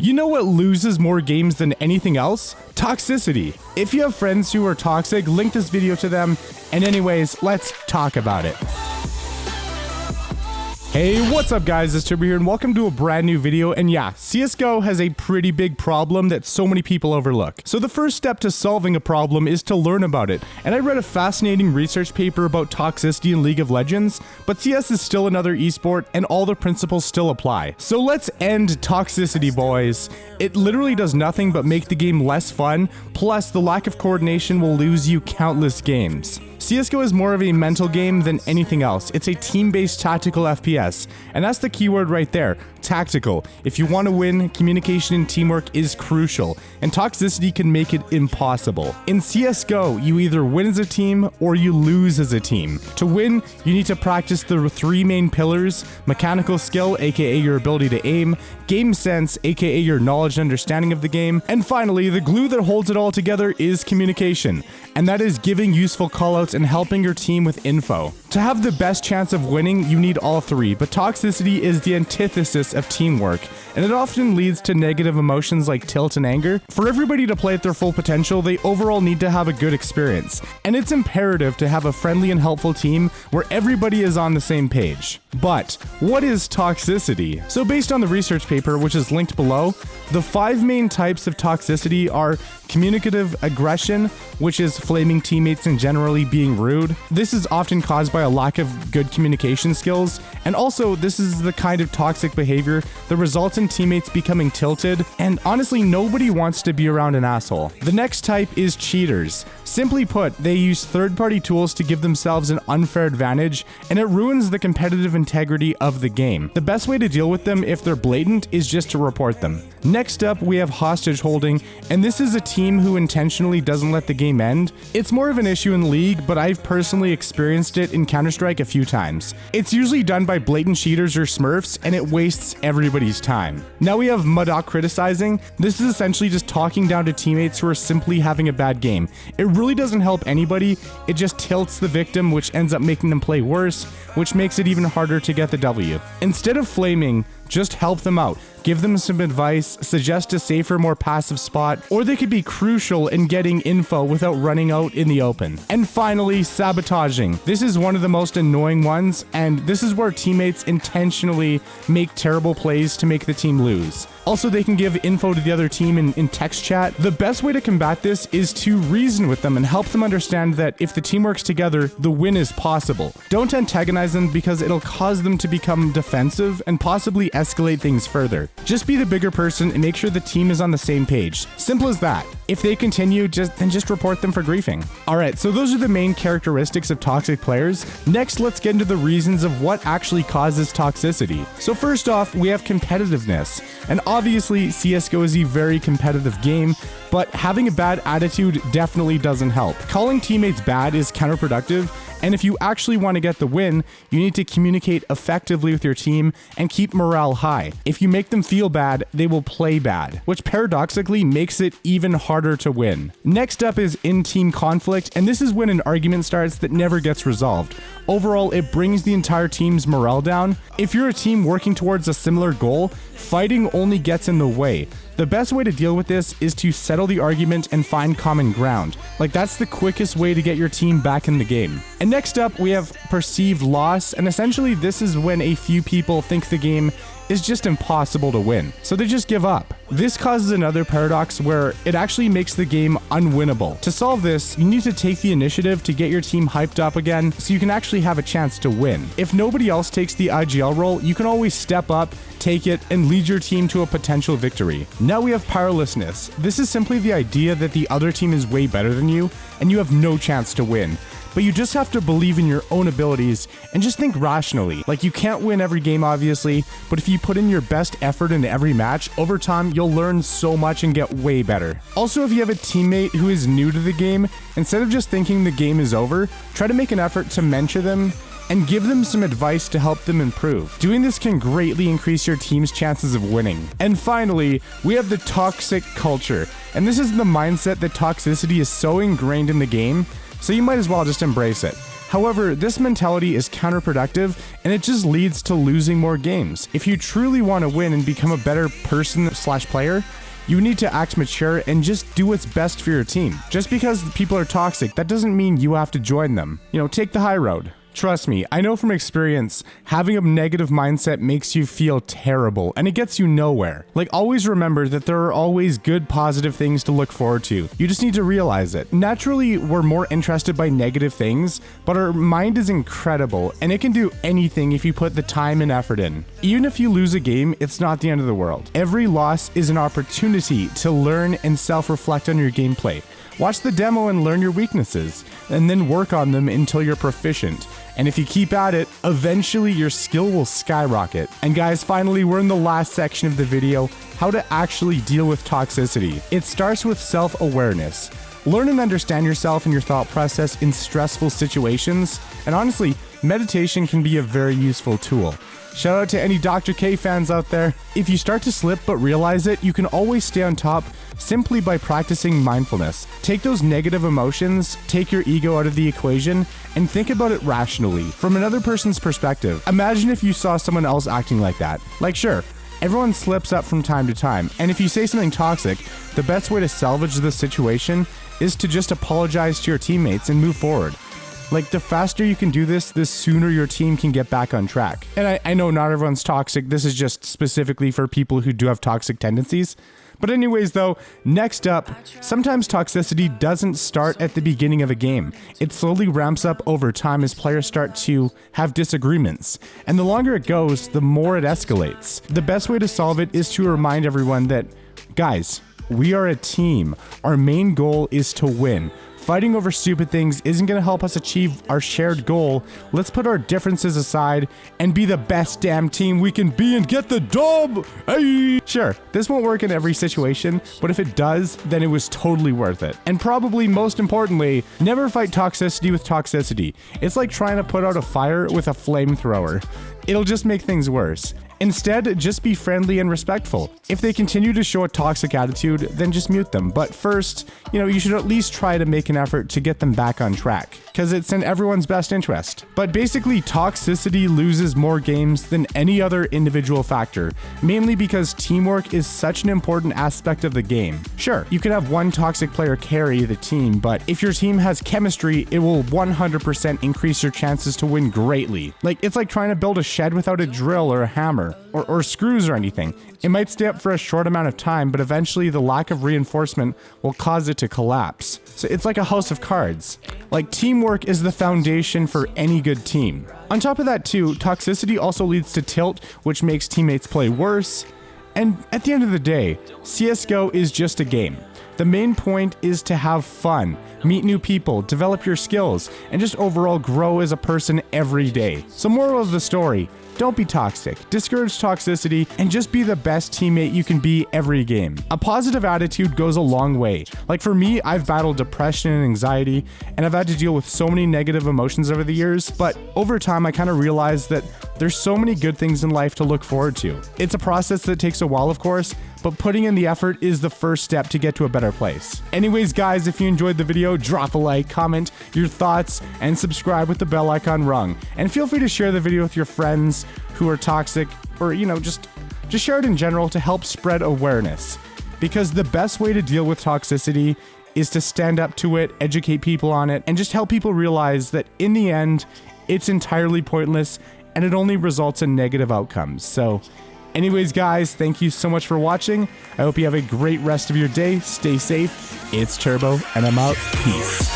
You know what loses more games than anything else? Toxicity. If you have friends who are toxic, link this video to them. And anyways, let's talk about it. Hey, what's up guys, it's Turbo here and welcome to a brand new video. And yeah, CSGO has a pretty big problem that so many people overlook. So the first step to solving a problem is to learn about it. And I read a fascinating research paper about toxicity in League of Legends, but CS is still another esport and all the principles still apply. So let's end toxicity, boys. It literally does nothing but make the game less fun, plus the lack of coordination will lose you countless games. CSGO is more of a mental game than anything else. It's a team-based tactical FPS, and that's the keyword right there, tactical. If you want to win, communication and teamwork is crucial, and toxicity can make it impossible. In CSGO, you either win as a team or you lose as a team. To win, you need to practice the three main pillars: mechanical skill, aka your ability to aim, game sense, aka your knowledge and understanding of the game, and finally, the glue that holds it all together is communication, and that is giving useful callouts and helping your team with info. To have the best chance of winning, you need all three, but toxicity is the antithesis of teamwork, and it often leads to negative emotions like tilt and anger. For everybody to play at their full potential, they overall need to have a good experience, and it's imperative to have a friendly and helpful team where everybody is on the same page. But what is toxicity? So based on the research paper, which is linked below, the 5 main types of toxicity are communicative aggression, which is flaming teammates and generally being rude. This is often caused by a lack of good communication skills, and also this is the kind of toxic behavior that results in teammates becoming tilted, and honestly nobody wants to be around an asshole. The next type is cheaters. Simply put, they use third-party tools to give themselves an unfair advantage, and it ruins the competitive integrity of the game. The best way to deal with them if they're blatant is just to report them. Next up, we have hostage holding, and this is a team who intentionally doesn't let the game end. It's more of an issue in League, but I've personally experienced it in Counter-Strike a few times. It's usually done by blatant cheaters or smurfs, and it wastes everybody's time. Now we have MEDIOCRITISIZING. This is essentially just talking down to teammates who are simply having a bad game. It really doesn't help anybody, it just tilts the victim, which ends up making them play worse, which makes it even harder to get the W. Instead of flaming, just help them out. Give them some advice, suggest a safer, more passive spot, or they could be crucial in getting info without running out in the open. And finally, sabotaging. This is one of the most annoying ones, and this is where teammates intentionally make terrible plays to make the team lose. Also, they can give info to the other team in text chat. The best way to combat this is to reason with them and help them understand that if the team works together, the win is possible. Don't antagonize them because it'll cause them to become defensive and possibly escalate things further. Just be the bigger person and make sure the team is on the same page. Simple as that. If they continue, just report them for griefing. Alright, so those are the main characteristics of toxic players. Next, let's get into the reasons of what actually causes toxicity. So first off, we have competitiveness. And obviously, CSGO is a very competitive game, but having a bad attitude definitely doesn't help. Calling teammates bad is counterproductive, and if you actually want to get the win, you need to communicate effectively with your team and keep morale high. If you make them feel bad, they will play bad, which paradoxically makes it even harder to win. Next up is in-team conflict, and this is when an argument starts that never gets resolved. Overall, it brings the entire team's morale down. If you're a team working towards a similar goal, fighting only gets in the way. The best way to deal with this is to settle the argument and find common ground. Like, that's the quickest way to get your team back in the game. And next up, we have perceived loss, and essentially this is when a few people think the game is just impossible to win, so they just give up. This causes another paradox where it actually makes the game unwinnable. To solve this, you need to take the initiative to get your team hyped up again so you can actually have a chance to win. If nobody else takes the IGL role, you can always step up, take it, and lead your team to a potential victory. Now we have powerlessness. This is simply the idea that the other team is way better than you, and you have no chance to win. But you just have to believe in your own abilities and just think rationally. Like, you can't win every game obviously, but if you put in your best effort in every match, over time you'll learn so much and get way better. Also, if you have a teammate who is new to the game, instead of just thinking the game is over, try to make an effort to mentor them and give them some advice to help them improve. Doing this can greatly increase your team's chances of winning. And finally, we have the toxic culture. And this is the mindset that toxicity is so ingrained in the game, so you might as well just embrace it. However, this mentality is counterproductive and it just leads to losing more games. If you truly want to win and become a better person/player, you need to act mature and just do what's best for your team. Just because people are toxic, that doesn't mean you have to join them. You know, take the high road. Trust me, I know from experience, having a negative mindset makes you feel terrible and it gets you nowhere. Like, always remember that there are always good, positive things to look forward to. You just need to realize it. Naturally, we're more interested by negative things, but our mind is incredible and it can do anything if you put the time and effort in. Even if you lose a game, it's not the end of the world. Every loss is an opportunity to learn and self-reflect on your gameplay. Watch the demo and learn your weaknesses, and then work on them until you're proficient. And if you keep at it, eventually your skill will skyrocket. And guys, finally, we're in the last section of the video, how to actually deal with toxicity. It starts with self-awareness. Learn and understand yourself and your thought process in stressful situations. And honestly, meditation can be a very useful tool. Shout out to any Dr. K fans out there. If you start to slip but realize it, you can always stay on top simply by practicing mindfulness. Take those negative emotions, take your ego out of the equation, and think about it rationally, from another person's perspective. Imagine if you saw someone else acting like that. Like, sure, everyone slips up from time to time, and if you say something toxic, the best way to salvage the situation is to just apologize to your teammates and move forward. Like, the faster you can do this, the sooner your team can get back on track. And I know not everyone's toxic. This is just specifically for people who do have toxic tendencies. But anyways though, next up, sometimes toxicity doesn't start at the beginning of a game. It slowly ramps up over time as players start to have disagreements. And the longer it goes, the more it escalates. The best way to solve it is to remind everyone that, guys, we are a team. Our main goal is to win. Fighting over stupid things isn't going to help us achieve our shared goal. Let's put our differences aside and be the best damn team we can be and get the dub! Hey! Sure, this won't work in every situation, but if it does, then it was totally worth it. And probably most importantly, never fight toxicity with toxicity. It's like trying to put out a fire with a flamethrower. It'll just make things worse. Instead, just be friendly and respectful. If they continue to show a toxic attitude, then just mute them. But first, you should at least try to make an effort to get them back on track, because it's in everyone's best interest. But basically, toxicity loses more games than any other individual factor, mainly because teamwork is such an important aspect of the game. Sure, you can have one toxic player carry the team, but if your team has chemistry, it will 100% increase your chances to win greatly. It's like trying to build a shed without a drill or a hammer. Or screws or anything. It might stay up for a short amount of time, but eventually the lack of reinforcement will cause it to collapse. So it's like a house of cards. Teamwork is the foundation for any good team. On top of that too, toxicity also leads to tilt, which makes teammates play worse. And at the end of the day, CSGO is just a game. The main point is to have fun, meet new people, develop your skills, and just overall grow as a person every day. So moral of the story, don't be toxic, discourage toxicity, and just be the best teammate you can be every game. A positive attitude goes a long way. For me, I've battled depression and anxiety, and I've had to deal with so many negative emotions over the years, but over time I kind of realized that there's so many good things in life to look forward to. It's a process that takes a while, of course, but putting in the effort is the first step to get to a better place. Anyways, guys, if you enjoyed the video, drop a like, comment your thoughts, and subscribe with the bell icon rung. And feel free to share the video with your friends who are toxic, or just share it in general to help spread awareness. Because the best way to deal with toxicity is to stand up to it, educate people on it, and just help people realize that in the end, it's entirely pointless and it only results in negative outcomes. So anyways, guys, thank you so much for watching. I hope you have a great rest of your day. Stay safe. It's Turbo, and I'm out. Peace.